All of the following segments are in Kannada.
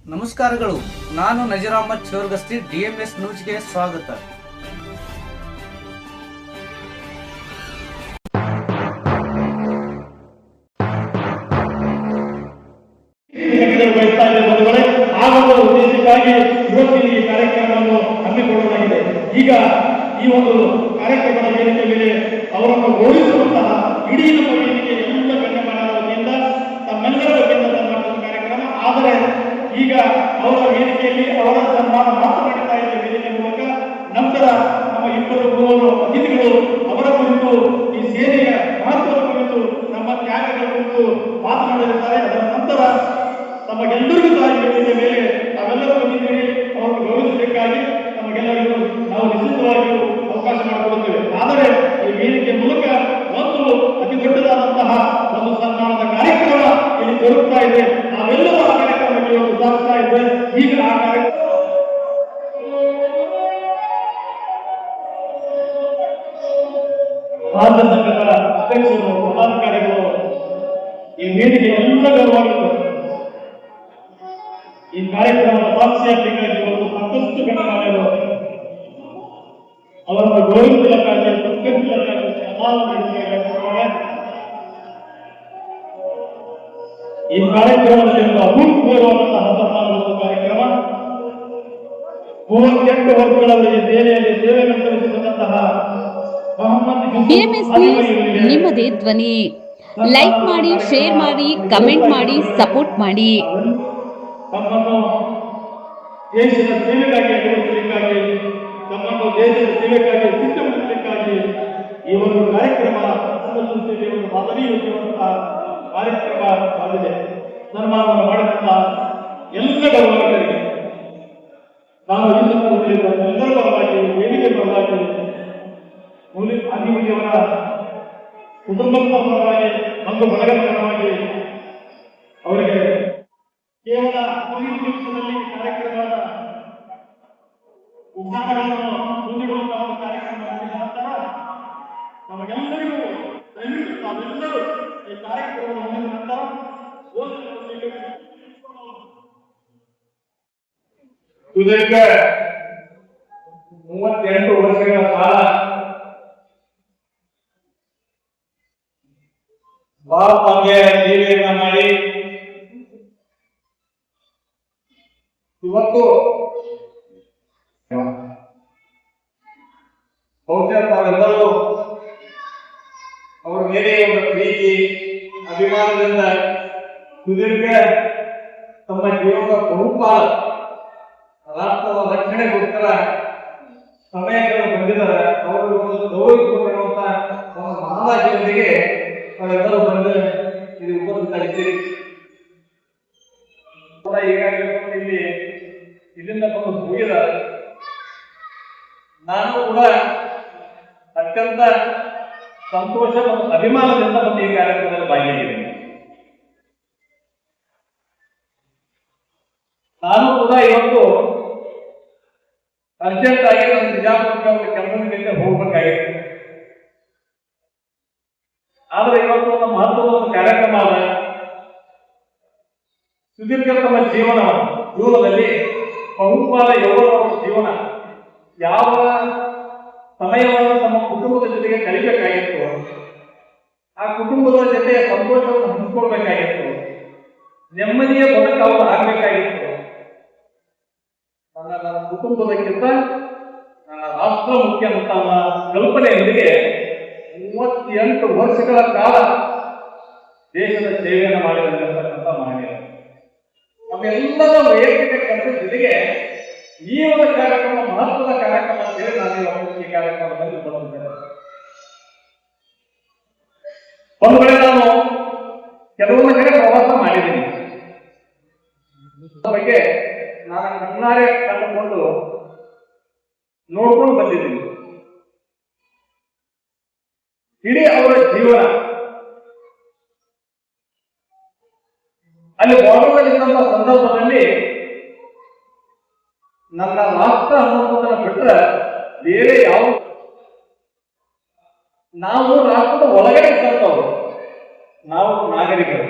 ನಮಸ್ಕಾರಗಳು. ನಾನು ನಜೀರ್ ಅಹಮದ್ ಚೋರ್ಗಸ್ತಿ, DMS ನ್ಯೂಸ್ಗೆ ಸ್ವಾಗತ. ಆಗುವ ಉದ್ದೇಶಕ್ಕಾಗಿ ಇವತ್ತಿನ ಈ ಕಾರ್ಯಕ್ರಮವನ್ನು ಹಮ್ಮಿಕೊಳ್ಳಲಾಗಿದೆ. ಈಗ ಈ ಒಂದು ಕಾರ್ಯಕ್ರಮದ ವೇದಿಕೆ ಮೇಲೆ ಅವರನ್ನು ಗೌರವಿಸುವಂತಹ ಇಡೀ ನಮ್ಮ ವೇದಿಕೆ ಎಲ್ಲ ಗಣ್ಯಮಾನ್ಯರ ವತಿಯಿಂದ ತಮ್ಮೆಲ್ಲರ ವತಿಯಿಂದ ತಮ್ಮ ಕಾರ್ಯಕ್ರಮ. ಆದರೆ ಈಗ ಅವರ ವೇದಿಕೆಯಲ್ಲಿ ಅವರ ಸನ್ಮಾನ ಮಾತ್ರ ನಡೀತಾ ಇದೆ ವೇದಿಕೆ ಮೂಲಕ. ನಂತರ ನಮ್ಮ ಇಬ್ಬರು ಮೂವರು ಅತಿಥಿಗಳು ಅವರ ಕುರಿತು ಈ ಸೇನೆಯ ಮಹತ್ವದ ಕುರಿತು ನಮ್ಮ ತ್ಯಾಗಗಳ ಕುರಿತು ಮಾತನಾಡಲಿದ್ದಾರೆ. ಅದರ ನಂತರ ತಮಗೆಲ್ಲರಿಗೂ ಸಹ ವೇದಿಕೆ ಮೇಲೆ ತಾವೆಲ್ಲರೂ ಬಂದಿದ್ದೀರಿ. ಅವರನ್ನು ಗೌರವಿಸಬೇಕಾಗಿ ತಮಗೆಲ್ಲರಿಗೂ ನಾವು ನಿಶ್ಚಿತವಾಗಿಯೂ ಅವಕಾಶ ಮಾಡಿಕೊಡುತ್ತೇವೆ. ಆದರೆ ಈ ವೇದಿಕೆ ಮೂಲಕ ಒಂದು ಅತಿ ದೊಡ್ಡದಾದಂತಹ ಒಂದು ಸನ್ಮಾನದ ಕಾರ್ಯಕ್ರಮ ಇಲ್ಲಿ ಜರುಗುತ್ತಾ ಇದೆ. ನಾವೆಲ್ಲರೂ ಆ ಕಾರ್ಯಕ್ರಮಕ್ಕೆ ಇವತ್ತು ಸಾಗ್ತಾ ಇದ್ದೇವೆ. ಈಗ ಆ ಕಾರ್ಯಕ್ರಮ ರಾಜ್ಯ ಸಂಘದ ಅಧ್ಯಕ್ಷರು, ಪದಾಧಿಕಾರಿಗಳು, ಈ ವೇದಿಕೆ ಎಲ್ಲ ಗೌರವವಾಗಿದ್ದಾರೆ. ಈ ಕಾರ್ಯಕ್ರಮದ ಸಾಕ್ಷಿಯಾತಿಗಾಗಿ ಇವತ್ತು ಸಾಕಷ್ಟು ಗಣ್ಯಮಾನ್ಯರು ಅವರನ್ನು ಗೌರವಿಸಲಕ್ಕಾಗಿ ಸತ್ಕರಿಸಲಕ್ಕಾಗಿ ಈ ಕಾರ್ಯಕ್ರಮದಲ್ಲಿ ಒಂದು ಅಭೂತಪೂರ್ವವಾದಂತಹ ಸನ್ಮಾನದ ಕಾರ್ಯಕ್ರಮ. 38 ವರ್ಷಗಳವರೆಗೆ ಸೇನೆಯಲ್ಲಿ ಸೇವೆ ಸಲ್ಲಿಸಿದಂತಹ DMS ನ್ಯೂಸ್ ನಿಮ್ಮದೇ ಧ್ವನಿ. ಲೈಕ್ ಮಾಡಿ, ಶೇರ್ ಮಾಡಿ, ಕಮೆಂಟ್ ಮಾಡಿ, ಸಪೋರ್ಟ್ ಮಾಡಿ. ತಮ್ಮನ್ನು ದೇಶದ ಸೇವೆಗಾಗಿ ಅನುಭವಿಸಲಿಕ್ಕಾಗಿ, ತಮ್ಮನ್ನು ದೇಶದ ಸೇವೆಗಾಗಿ ಸಿದ್ಧಪಡಿಸಲಿಕ್ಕಾಗಿ ಈ ಒಂದು ಕಾರ್ಯಕ್ರಮ ಸಂಸ್ಥೆಗೆ ಒಂದು ಮಾದರಿಯುವಂತಹ ಕಾರ್ಯಕ್ರಮ ಆಗಿದೆ. ಸನ್ಮಾನವನ್ನು ಮಾಡಿದಂತಹ ಎಲ್ಲ ಗೌರವಗಳಿಗೆ ನಾನು ಈ ಸಂದರ್ಭದಲ್ಲಿ ಎಲ್ಲರ ಪರವಾಗಿ, ವೇದಿಕೆ ಪರವಾಗಿ, ಗಾಂಧೀಜಿಯವರ ಕುಟುಂಬದ ಪರವಾಗಿ, ಒಂದು ಬಳಗದ ಪರವಾಗಿ ಅವರಿಗೆ ಕೇವಲ 5 ನಿಮಿಷದಲ್ಲಿ ಕಾರ್ಯಕ್ರಮದ ಉದ್ಘಾಟನೆಯನ್ನು ಮುಂದಿಡುವಂತಹ ಒಂದು ಕಾರ್ಯಕ್ರಮ ಮಾಡಿದ ನಂತರ ನಮಗೆಲ್ಲರಿಗೂ ದಯವಿಟ್ಟು ತಾವೆಲ್ಲರೂ ಈ ಕಾರ್ಯಕ್ರಮದ ಮುಗಿದ ನಂತರ ಸುದೀರ್ಘ 38 ವರ್ಷಗಳ ಕಾಲ ಭಾರತಕ್ಕೆ ಸೇವೆಯನ್ನ ಮಾಡಿ ಇವತ್ತು ಬಹುಶಃ ತಾವೆಲ್ಲರೂ ಅವರ ಮೇಲೆ ಒಂದು ಪ್ರೀತಿ ಅಭಿಮಾನದಿಂದ ಸುದೀರ್ಘ ತಮ್ಮ ಜೀವನದ ಬಹುಪಾಲ ರಾಷ್ಟ್ರದ ರಕ್ಷಣೆಗೋಸ್ಕರ ಸಮಯಗಳು ಬಂದಿದ್ದಾರೆ. ಅವರು ಒಂದು ಗೌರವಿಸಿಕೊಂಡಿರುವಂತಹ ಒಂದು ಮಹಾರಾಜರೊಂದಿಗೆ ತಾವೆಲ್ಲರೂ ಬಂದು ಇದು ಉಪಸ್ಥಿತರಿದ್ದೀರಿ. ಈಗಾಗಲೇ ಇಲ್ಲಿಂದ ಬಂದು ಹೋಗಿದ್ದಾರೆ. ನಾನು ಕೂಡ ಅತ್ಯಂತ ಸಂತೋಷ ಮತ್ತು ಅಭಿಮಾನದಿಂದ ಬಂದು ಈ ಕಾರ್ಯಕ್ರಮದಲ್ಲಿ ಭಾಗಿಯಾಗಿದ್ದೇನೆ. ನಾನು ಕೂಡ ಇವತ್ತು ಅರ್ಜೆಂಟ್ ಆಗಿ ಒಂದು ಬಿಜಾಪುರಕ್ಕೆ ಒಂದು ಕೆಲಸದಿಂದ ಹೋಗ್ಬೇಕಾಗಿತ್ತು. ಆದರೆ ಇವತ್ತು ಒಂದು ಮಹತ್ವದ ಒಂದು ಕಾರ್ಯಕ್ರಮ ಅದ. ಸುದೀರ್ಘ ತಮ್ಮ ಜೀವನದಲ್ಲಿ ಬಹುಪಾಲ ಯೌವನವರ ಜೀವನ ಯಾವ ಸಮಯವನ್ನು ತಮ್ಮ ಕುಟುಂಬದ ಜೊತೆಗೆ ಕಲಿಬೇಕಾಗಿತ್ತು, ಆ ಕುಟುಂಬದ ಜೊತೆ ಸಂತೋಷವನ್ನು ಹಂಚಿಕೊಳ್ಬೇಕಾಗಿತ್ತು, ನೆಮ್ಮದಿಯ ಬದುಕು ಅವರು ಆಗಬೇಕಾಗಿತ್ತು. ನನ್ನ ಕುಟುಂಬದಕ್ಕಿಂತ ನನ್ನ ರಾಷ್ಟ್ರ ಮುಖ್ಯ ಅಂತ ಕಲ್ಪನೆಯೊಂದಿಗೆ 38 ವರ್ಷಗಳ ಕಾಲ ದೇಶದ ಸೇವೆಯನ್ನು ಮಾಡಿದಂತಕ್ಕಂಥ ಮಹನೀಯರು. ನಮ್ಮೆಲ್ಲರ ವೈಯಕ್ತಿಕ ಕೆಲಸದ ಜೊತೆಗೆ ಈ ಒಂದು ಕಾರ್ಯಕ್ರಮ ಮಹತ್ವದ ಕಾರ್ಯಕ್ರಮ ಅಂತ ಹೇಳಿ ನಾನು ಈ ಕಾರ್ಯಕ್ರಮದಲ್ಲಿ ಬಂದಿದ್ದೇನೆ. ಒಂದು ವೇಳೆ ನಾನು ಕೆಲವೊಂದು ಕಡೆ ಪ್ರವಾಸ ಮಾಡಿದ್ದೀನಿ. ಬಗ್ಗೆ ನಾನು ಕಣ್ಣಾರೆ ಕಂಡುಕೊಂಡು ನೋಡ್ಕೊಂಡು ಬಂದಿದ್ದೀನಿ. ಇಡೀ ಅವರ ಜೀವನ ಅಲ್ಲಿ ಬಾರ್ಡರ್ನಲ್ಲಿದ್ದಂತಹ ಸಂದರ್ಭದಲ್ಲಿ ನನ್ನ ರಾಷ್ಟ್ರ ಅನ್ನೋದನ್ನ ಬಿಟ್ಟರೆ ಬೇರೆ ಯಾವ ನಾವು ರಾಷ್ಟ್ರದ ಒಳಗಡೆ ಇದ್ದಂಥವ್ರು, ನಾವು ನಾಗರಿಕರು,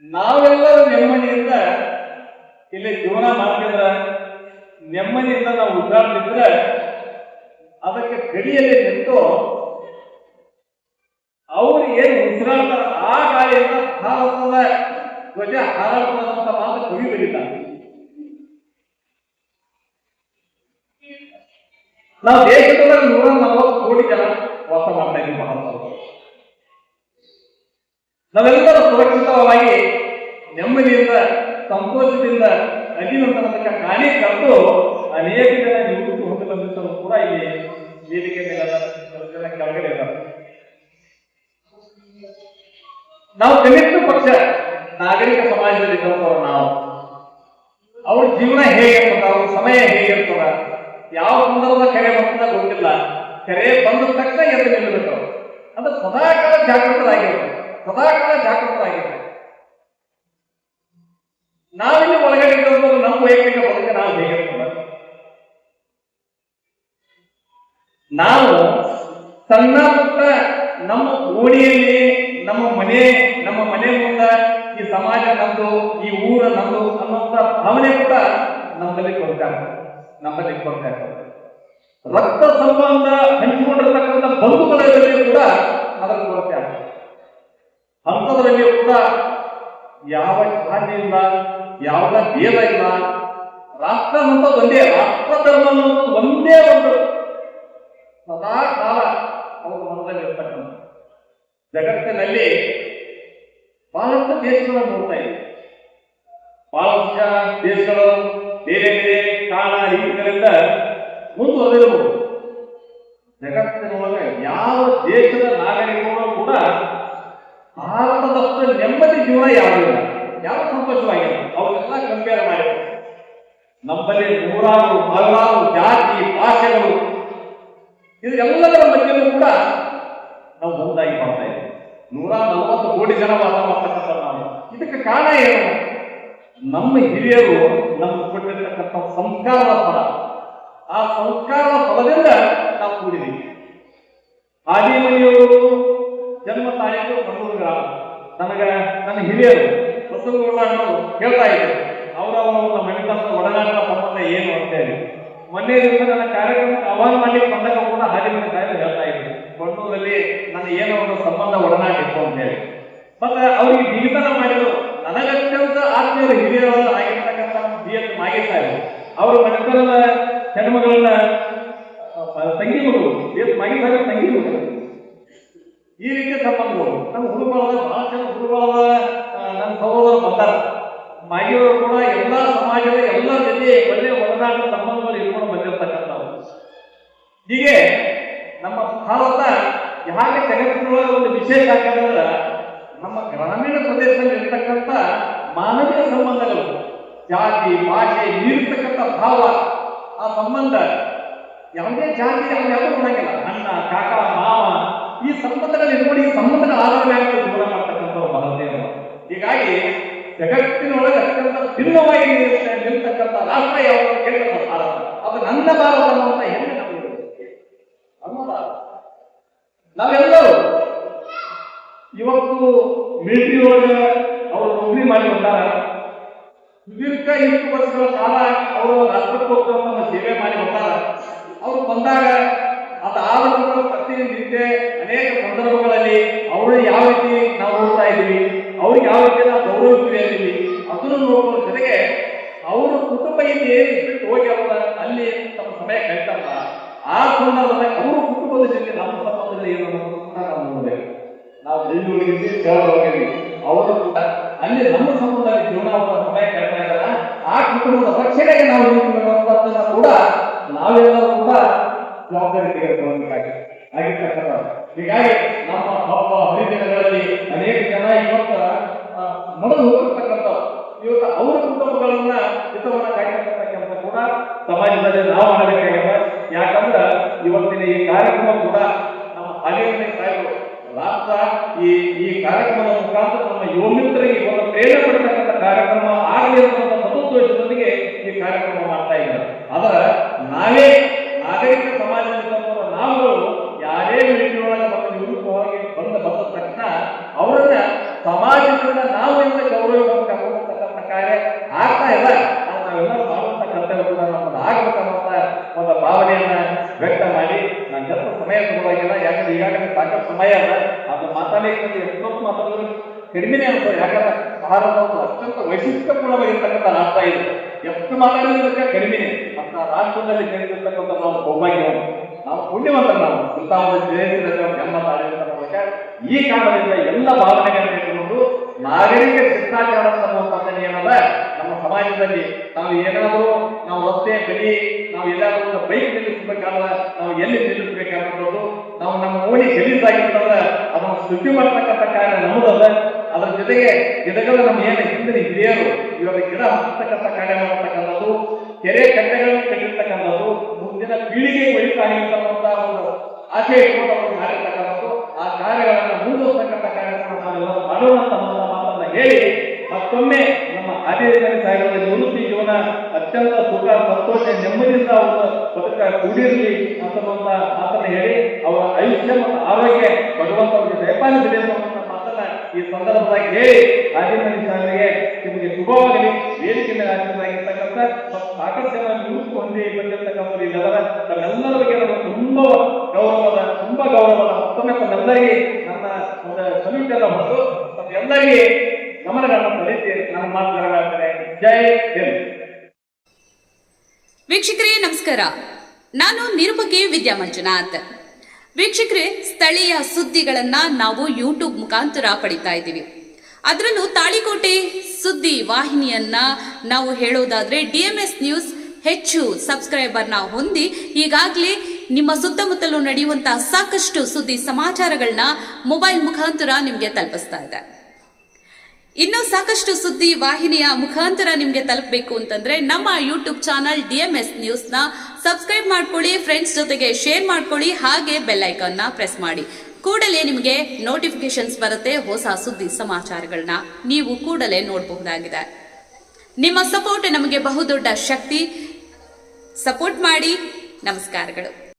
ನಾವೆಲ್ಲರೂ ನೆಮ್ಮದಿಯಿಂದ ಇಲ್ಲಿ ಜೀವನ ಮಾಡ್ತಿದ್ರ ನೆಮ್ಮದಿಯಿಂದ ನಾವು ಉದ್ದಾಡ್ತಿದ್ರೆ ಅದಕ್ಕೆ ಗಡಿಯಲ್ಲಿ ನಿಂತು ಅವ್ರು ಏನು ಉಸಿರಾಡ್ತಾರ ಆ ಗಾಳಿಯಿಂದ ಭಾರತದ ಧ್ವಜ ಹಾರಾಡ್ತದಂತ ಮಾತು ಕವಿ ಬರೀತಾರೆ. ನಾವು ದೇಶದೊಳಗೆ 140 ಕೋಟಿ ಜನ ವಾಸ ಮಾಡ್ತಾ ಇದ್ದೀವಿ ಭಾರತದಲ್ಲಿ. ನಾವೆಲ್ಲರೂ ಸುರಕ್ಷಿತವಾಗಿ ನೆಮ್ಮದಿಯಿಂದ ಸಂತೋಷದಿಂದ ಅಧೀನತನಕ್ಕೆ ಕಾಣಿ ಕರೆದು ಅನೇಕ ಜನ ನಿವೃತ್ತಿ ಹೊಂದಿ ಬಂದಿದ್ದರು ಕೂಡ ಇಲ್ಲಿ ವೇದಿಕೆ ಮೇಲೆ ಕೆಳಗಡೆ ಇದ್ದಾರೆ. ನಾವು ಕನಿಷ್ಠ ಪಕ್ಷ ನಾಗರಿಕ ಸಮಾಜದಲ್ಲಿ ಇದ್ದವರು ನಾವು ಅವ್ರ ಜೀವನ ಹೇಗಿರ್ತದ, ಅವ್ರ ಸಮಯ ಹೇಗಿರ್ತದ, ಯಾವ ಸಂದರ್ಭದ ಕರೆ ಬರ್ತದ ಗೊತ್ತಿಲ್ಲ. ಕರೆ ಬಂದ ತಕ್ಷಣ ಎದ್ದು ನಿಲ್ಲಬೇಕು. ಅಂದ್ರೆ ಸದಾಕಾಲ ಜಾಗೃತರಾಗಿರ್ಬೇಕು, ಸದಾಕಾಲ ಜಾಗೃತರಾಗಿರ್ಬೇಕು. ನಾವಿಲ್ಲಿ ಒಳಗಡೆ ಇದ್ದವರು ನಮ್ಮ ವೈಯಕ್ತಿಕ ಬದುಕ ನಾವು ಹೇಗಿರ್ತದ, ನಾವು ಸಣ್ಣ ಪುಟ್ಟ ನಮ್ಮ ಓಣಿಯಲ್ಲಿ ನಮ್ಮ ಮನೆ ಮುಂದ ಈ ಸಮಾಜ ನಮ್ದು, ಈ ಊರ ನಮ್ದು ಅನ್ನೋಂಥ ಭಾವನೆ ಕೂಡ ನಮ್ಮಲ್ಲಿ ಕೊಡ್ತಾ ಇರ್ತದೆ. ರಕ್ತ ಸಂಬಂಧ ಹಂಚಿಕೊಂಡಿರ್ತಕ್ಕಂಥ ಬಂಧುಗಳಲ್ಲಿ ಕೂಡ ಅದರ ಕೊರತೆ ಆಗ್ತದೆ. ಅಂಥದ್ರಲ್ಲಿಯೂ ಕೂಡ ಯಾವ ಜಾತಿ ಇಲ್ಲ, ಯಾವುದ ಭೇದ ಇಲ್ಲ. ರಾಷ್ಟ್ರ ಅನ್ನೋದು ಒಂದೇ, ರಾಷ್ಟ್ರ ಧರ್ಮ ಅನ್ನೋದು ಒಂದೇ ಒಂದು ಸದಾ ಕಾಲ ಅವರ ಮನದಲ್ಲಿ ಇರ್ತಕ್ಕಂಥ. ಜಗತ್ತಿನಲ್ಲಿ ಬಹಳಷ್ಟು ದೇಶಗಳನ್ನು ನೋಡ್ತಾ ಇದ್ದೀವಿ. ಬಹಳಷ್ಟು ದೇಶಗಳು ಬೇರೆ ಬೇರೆ ಕಾಲ ರೀತಿಗಳಿಂದ ಮುಂದುವರೆದಿರಬಹುದು. ಜಗತ್ತಿನೊಳಗೆ ಯಾವ ದೇಶದ ನಾಗರಿಕರು ಕೂಡ ಭಾರತದಷ್ಟು ನೆಮ್ಮದಿ ಜೀವನ ಯಾವುದಿಲ್ಲ, ಯಾವ ಸಂತೋಷವಾಗಿಲ್ಲ. ಅವರೆಲ್ಲ ಕಂಪೇರ್ ಮಾಡಿ ನಮ್ಮಲ್ಲಿ ಹಲವಾರು ಜಾತಿ ಭಾಷೆಗಳು ಇದೆಲ್ಲದರ ಮಧ್ಯೆಯೂ ಕೂಡ ನಾವು ಒಂದಾಗಿ ಮಾಡ್ತಾ ಇದ್ದೀವಿ. 140 ಕೋಟಿ ಜನ ವಾಸ ಮಾಡ್ತಕ್ಕಂಥ ನಾವು. ಇದಕ್ಕೆ ಕಾರಣ ಏನು? ನಮ್ಮ ಹಿರಿಯರು ನಮ್ಗೆ ಕೊಟ್ಟಿರ್ತಕ್ಕಂಥ ಸಂಸ್ಕಾರದ ಫಲ. ಆ ಸಂಸ್ಕಾರದ ಫಲದಿಂದ ನಾವು ಕೂಡಿದ್ದೀವಿ. ಆದಿಮನಿಯವರು ಜನ್ಮ ತಾಯಿಗಳು ಮಂಗಳೂರು ಗ್ರಾಮ. ನನ್ನ ಹಿರಿಯರು ಬಸವಗೌಡರು ಹೇಳ್ತಾ ಇದ್ದಾರೆ ಅವರ ಮನೆತನದ ಒಡನಾಟದ ಸಂಬಂಧ ಏನು ಅಂತ ಹೇಳಿ. ಮೊನ್ನೆ ದಿವಸ ನನ್ನ ಕಾರ್ಯಕ್ರಮಕ್ಕೆ ಆಹ್ವಾನ ಮಾಡಲಿಕ್ಕೆ ಬಂದಾಗ ಕೂಡ ಹಾದಿಮನಿ ತಾಯಿ ಹೇಳ್ತಾ ಇದ್ರು ಕೊಣ್ಣೂರಲ್ಲಿ ನನ್ನ ಏನೋ ಒಂದು ಸಂಬಂಧ ಒಡನಾಟ ಇತ್ತು ಅಂತ ಹೇಳಿ. ಮತ್ತೆ ಅವ್ರಿಗೆ ಬಿಗಿತನ ಮಾಡಿದ್ರು. ನನಗತ್ಯಂತ ಆತ್ಮೀಯರು ಹಿರಿಯರಲ್ಲ ಆಗಿರ್ತಕ್ಕಂಥ BS ಮಾಗೇಶ್ ಅವ್ರ ಮನೆತನದ ಹೆಣ್ಮಗಳನ್ನ ತಂಗಿಗಳು BS ಮಾಗೇಶ್ ತಂಗಿಗಳು ಈ ರೀತಿಯ ಸಂಬಂಧಗಳು ನಮ್ಮ ಹುಡುಗರದ ಬಹಳ ಜನ ಹುಡುಗರದ ನನ್ನ ಸಹೋದರ ಬಂದಾರ. ಮಾಗಿಯವರು ಕೂಡ ಎಲ್ಲಾ ಸಮಾಜದ ಎಲ್ಲರ ಜೊತೆ ಒಳ್ಳೆಯ ಒಡನಾಟದ ಸಂಬಂಧಗಳು ಇಟ್ಕೊಂಡು ಬಂದಿರತಕ್ಕಂಥವ್ರು. ಹೀಗೆ ನಮ್ಮ ಭಾರತ ಯಾಕೆ ಜಗತ್ತಿನೊಳಗೆ ಒಂದು ವಿಶೇಷ ಆಗ್ತದಂದ್ರೆ ನಮ್ಮ ಗ್ರಾಮೀಣ ಪ್ರದೇಶದಲ್ಲಿ ಇರ್ತಕ್ಕಂಥ ಮಾನವೀಯ ಸಂಬಂಧಗಳು, ಜಾತಿ ಭಾಷೆ ಮೀರಿರ್ತಕ್ಕಂಥ ಭಾವ, ಆ ಸಂಬಂಧ ಯಾವುದೇ ಜಾತಿ ಯಾವುದು ನೋಡಂಗಿಲ್ಲ. ಅಣ್ಣ ಕಾಕ ಮಾವ ಈ ಸಂಬಂಧಗಳಲ್ಲಿ ನೋಡಿ ಈ ಸಂಬಂಧಗಳ ಆಧಾರ ಮೇಲೆ ಜೀವನ ಮಾಡ್ತಕ್ಕಂಥವ್ರು ಭಾರತೀಯರು. ಹೀಗಾಗಿ ಜಗತ್ತಿನೊಳಗೆ ಅತ್ಯಂತ ಭಿನ್ನವಾಗಿ ನಿಲ್ತಕ್ಕಂಥ ರಾಷ್ಟ್ರ ಯಾವುದು ಕೇಳಿದ ಭಾರತ. ಅದು ನನ್ನ ಭಾರತ ಅನ್ನುವಂಥ ಹೆಮ್ಮೆ ನಮಗೆ ಅನ್ನೋದ. ನಾವೆಲ್ಲರೂ ಇವತ್ತು ಮಿಲಿಟರಿ ಒಳಗೆ ಅವರು ನೌಕರಿ ಮಾಡಿ ಬಂದಾರ. ಸುದೀರ್ಘ 20 ವರ್ಷಗಳ ಕಾಲ ಅವರು ರಾಷ್ಟ್ರಕ್ಕೋಸ್ಕರ ಸೇವೆ ಮಾಡಿ ಬಂದಾರ. ಅವರು ಬಂದಾಗ ಅದಾದ ನಂತರ ಪ್ರತಿನಿತ್ಯ ಅನೇಕ ಸಂದರ್ಭಗಳಲ್ಲಿ ಅವರು ಯಾವ ರೀತಿ ನಾವು ನೋಡ್ತಾ ಇದ್ದೀವಿ, ಅವ್ರಿಗೆ ಯಾವ ರೀತಿ ನಾವು ಗೌರವಿಸ್ತೀವಿ ಅದನ್ನು ನೋಡುವ ಜೊತೆಗೆ ಅವರ ಕುಟುಂಬ ಇಲ್ಲಿ ಏನು ಬಿಟ್ಟು ಹೋಗಿ ಅವರ ಅಲ್ಲಿ ತಮ್ಮ ಸಮಯ ಕಳಿತಾರಲ್ಲ ಆ ಸಂದರ್ಭದಲ್ಲಿ ಅವರು ಕುಟುಂಬದ ಜೊತೆ ನಮ್ಮ ಸಂಬಂಧದಲ್ಲಿ ಏನು ಅನ್ನೋದು ಕೂಡ ನಾವು ನೋಡಬೇಕು. ನಾವು ಬೆಂಗಳೂರಿಗೆ ಹೋಗಿದ್ವಿ, ಅವರು ಕೂಡ ಅಲ್ಲಿ ನಮ್ಮ ಸಂಬಂಧದಲ್ಲಿ ಜೀವನ ಅವರ ಸಮಯ ಕಳಿತಾ ಇದ್ದಾರ. ಆ ಕುಟುಂಬದ ರಕ್ಷಣೆಗೆ ನಾವು ನಿಂತಿರುವಂತದ್ದನ್ನ ಕೂಡ ನಾವೆಲ್ಲರೂ ಕೂಡ ಜವಾಬ್ದಾರಿ ತೆಗೆದುಕೊಳ್ಳಬೇಕಾಗಿರ್ತಕ್ಕಂಥ. ಹೀಗಾಗಿ ನಮ್ಮ ಹಬ್ಬ ಹರಿದಿನಗಳಲ್ಲಿ ಅನೇಕ ಜನ ಇವತ್ತು ಮೊದಲು ಹೋಗಿರ್ತಕ್ಕಂಥ ಇವತ್ತು ಅವರ ಕುಟುಂಬಗಳನ್ನ ಹಿತವನ್ನ ಕಾಯ್ತಕ್ಕಂಥ ಕೆಲಸ ಕೂಡ ಸಮಾಜದಲ್ಲಿ ನಾವು ಮಾಡಬೇಕಾಗಿದೆ. ಯಾಕಂದ್ರೆ ಇವತ್ತಿನ ಈ ಕಾರ್ಯಕ್ರಮ ಕೂಡ ನಮ್ಮ ಹಾಲಿಮನಿ ಸಾಹೇಬರು ರಾಷ್ಟ್ರ ಈ ಕಾರ್ಯಕ್ರಮದ ಮುಖಾಂತರ ನಮ್ಮ ಯುವ ಮಿತ್ರರಿಗೆ ಒಂದು ಪ್ರೇರಣೆ ಪಡ್ತಕ್ಕಂಥ ಕಾರ್ಯಕ್ರಮ ಆಗಲಿ ಅನ್ನುವಂಥ ಸದುದ್ದೇಶದೊಂದಿಗೆ ಈ ಕಾರ್ಯಕ್ರಮ ಮಾಡ್ತಾ ಇದ್ದಾರೆ. ಅದರ ನಾವೇ ನಾಗರಿಕ ಸಮಾಜದಲ್ಲಿರುವ ನಾವುಗಳು ಯಾರೇ ರೀತಿಯೊಳಗೆ ನಮ್ಮ ನಿವೃತ್ತವಾಗಿ ಬಂದ ತಕ್ಷಣ ಅವರನ್ನ ಸಮಾಜದಿಂದ ನಾವು ಇಂದ ಗೌರವ ಕರ್ಕೊಂಡ್ಬರ್ತಕ್ಕಂಥ ಕಾರ್ಯ ಆಗ್ತಾ ಇಲ್ಲ. ಆ ಸಮಯ ಅದ ಅದು ಮಾತಾಡಲಿಕ್ಕೆ ಎಷ್ಟೊತ್ತು ಮಾತಾಡಿದ್ರು ಕಡಿಮೆನೇ ಅನ್ಸೋದು. ಯಾಕಂದ್ರೆ ಭಾರತ ಒಂದು ಅತ್ಯಂತ ವೈಶಿಷ್ಟ್ಯಪೂರ್ಣವಾಗಿರ್ತಕ್ಕಂಥ ರಾಷ್ಟ್ರ ಇದು. ಎಷ್ಟು ಮಾತಾಡಿದ್ರೆ ಕಡಿಮೆನೆ. ಅಂತ ರಾಷ್ಟ್ರದಲ್ಲಿ ಜನಿಸಿರ್ತಕ್ಕಂಥ ನಾವು ಸೌಭಾಗ್ಯವನ್ನು, ನಾವು ಪುಣ್ಯವಂತರ, ನಾವು ಇಂಥ ಒಂದು ಜಯಂತಿಯಲ್ಲಿ ಜನ್ಮ ತಾಳಿರ್ತಕ್ಕ ಈ ಕಾರಣದಿಂದ ಎಲ್ಲ ಭಾವನೆಗಳನ್ನು ಇಟ್ಟುಕೊಂಡು ನಾಗರಿಕ ಶಿಷ್ಟಾಚಾರ ಅನ್ನುವಂಥದ್ದು ಏನದ ನಮ್ಮ ಸಮಾಜದಲ್ಲಿ ನಾವು ಏನಾದರೂ ನಾವು ರಸ್ತೆ ಬಳಿ ನಾವು ಎಲ್ಲಾದ್ರೂ ಒಂದು ಬೈಕ್ ನಿಲ್ಲಿಸಬೇಕಾದ್ರೆ ನಾವು ಎಲ್ಲಿ ನಿಲ್ಲಿಸಬೇಕಾಗಿರೋದು, ನಾವು ನಮ್ಮ ಓಣಿ ಗಲೀಜಾಗಿರ್ತಂದ್ರೆ ಅದನ್ನು ಶುದ್ಧಿ ಮಾಡ್ತಕ್ಕಂಥ ಕಾರ್ಯ ನಮ್ಮದಲ್ಲ. ಅದರ ಜೊತೆಗೆ ಗಿಡಗಳು ನಮ್ಮ ಏನು ಹಿಂದಿನ ಹಿರಿಯರು ಇವಾಗ ಗಿಡ ಹಚ್ಚತಕ್ಕಂಥ ಕಾರ್ಯ ಮಾಡತಕ್ಕಂಥದ್ದು, ಕೆರೆ ಕಟ್ಟೆಗಳನ್ನು ಕಟ್ಟಿರ್ತಕ್ಕಂಥದ್ದು, ಮುಂದಿನ ಪೀಳಿಗೆ ಒಳಿತಾಗಿರ್ತಕ್ಕಂಥ ಒಂದು ಆಶಯ ಇಟ್ಕೊಂಡು ಅವರು ಮಾಡಿರ್ತಕ್ಕಂಥದ್ದು, ಆ ಕಾರ್ಯಗಳನ್ನು ಮುಂದುವರಿಸತಕ್ಕಂಥ ಕಾರ್ಯಗಳನ್ನು ನಾವೆಲ್ಲರೂ ಮಾಡೋಣ ಅಂತ ಮಾತನ್ನ ಹೇಳಿ ಮತ್ತೊಮ್ಮೆ ನಮ್ಮ ಆದಿವಾಸಿ ಸಾಗರದ ನಿವೃತ್ತಿ ಜೀವನ ಅತ್ಯಂತ ಸುಖ ಸಂತೋಷ ನೆಮ್ಮದಿಯಿಂದ ಅವರ ಬದುಕ ಕೂಡಿರಲಿ ಅಂತನ್ನುವಂತ ಮಾತನ್ನ ಹೇಳಿ ಅವರ ಆಯುಷ್ಯ ಮತ್ತು ಆರೋಗ್ಯ ಭಗವಂತ ಅವರಿಗೆ ದಯಪಾಲಿಸಲಿ ಅನ್ನುವಂಥ ಮಾತನ್ನ ಈ ಸಂದರ್ಭವಾಗಿ ಹೇಳಿ ಆದಿವಾಸಿ ಸಾಗರಿಗೆ ನಿಮಗೆ ಶುಭವಾಗಲಿ. ವೇದಿಕೆ ಮೇಲೆ ಹಾಜರಾಗಿರ್ತಕ್ಕಂಥ ಸಾಕಷ್ಟು ಜನ ನಿವೃತ್ತಿ ಹೊಂದಿ ಬಂದಿರ್ತಕ್ಕಂಥ ಇದೆಲ್ಲರ ತಮ್ಮೆಲ್ಲರ ಬಗ್ಗೆ ನಮ್ಮ ತುಂಬಾ ಗೌರವದ ಮತ್ತೊಮ್ಮೆ ತಮ್ಮೆಲ್ಲರಿಗೆ ನನ್ನ ಒಂದು ಸಲ್ಯೂಟ್ ಎಲ್ಲ ಹೊರತು ತಮ್ಮೆಲ್ಲರಿಗೆ ಗಮನಗಳನ್ನು ಸಲ್ಲಿಸಿ ನನ್ನ ಮಾತುಗಳಾಗ್ತದೆ. ಜೈ ಹಿಂದ್. ವೀಕ್ಷಕರೇ ನಮಸ್ಕಾರ, ನಾನು ನಿರುಪಗೆ ವಿದ್ಯಾ ಮಂಜುನಾಥ್. ವೀಕ್ಷಕರೇ, ಸ್ಥಳೀಯ ಸುದ್ದಿಗಳನ್ನ ನಾವು ಯೂಟ್ಯೂಬ್ ಮುಖಾಂತರ ಪಡಿತಾ ಇದ್ದೀವಿ. ಅದರಲ್ಲೂ ತಾಳಿಕೋಟೆ ಸುದ್ದಿ ವಾಹಿನಿಯನ್ನ ನಾವು ಹೇಳೋದಾದ್ರೆ DMS ನ್ಯೂಸ್ ಹೆಚ್ಚು ಸಬ್ಸ್ಕ್ರೈಬರ್ನ ಹೊಂದಿ ಈಗಾಗಲೇ ನಿಮ್ಮ ಸುತ್ತಮುತ್ತಲೂ ನಡೆಯುವಂತಹ ಸಾಕಷ್ಟು ಸುದ್ದಿ ಸಮಾಚಾರಗಳನ್ನ ಮೊಬೈಲ್ ಮುಖಾಂತರ ನಿಮಗೆ ತಲುಪಿಸ್ತಾ ಇದೆ. ಇನ್ನೂ ಸಾಕಷ್ಟು ಸುದ್ದಿ ವಾಹಿನಿಯ ಮುಖಾಂತರ ನಿಮಗೆ ತಲುಪಬೇಕು ಅಂತಂದ್ರೆ ನಮ್ಮ ಯೂಟ್ಯೂಬ್ ಚಾನಲ್ DMS ನ್ಯೂಸ್ನ ಸಬ್ಸ್ಕ್ರೈಬ್ ಮಾಡ್ಕೊಳ್ಳಿ, ಫ್ರೆಂಡ್ಸ್ ಜೊತೆಗೆ ಶೇರ್ ಮಾಡ್ಕೊಳ್ಳಿ, ಹಾಗೆ ಬೆಲ್ ಐಕಾನ್ನ ಪ್ರೆಸ್ ಮಾಡಿ. ಕೂಡಲೇ ನಿಮಗೆ ನೋಟಿಫಿಕೇಶನ್ಸ್ ಬರುತ್ತೆ. ಹೊಸ ಸುದ್ದಿ ಸಮಾಚಾರಗಳನ್ನ ನೀವು ಕೂಡಲೇ ನೋಡಬಹುದಾಗಿದೆ. ನಿಮ್ಮ ಸಪೋರ್ಟ್ ನಮಗೆ ಬಹುದೊಡ್ಡ ಶಕ್ತಿ. ಸಪೋರ್ಟ್ ಮಾಡಿ. ನಮಸ್ಕಾರಗಳು.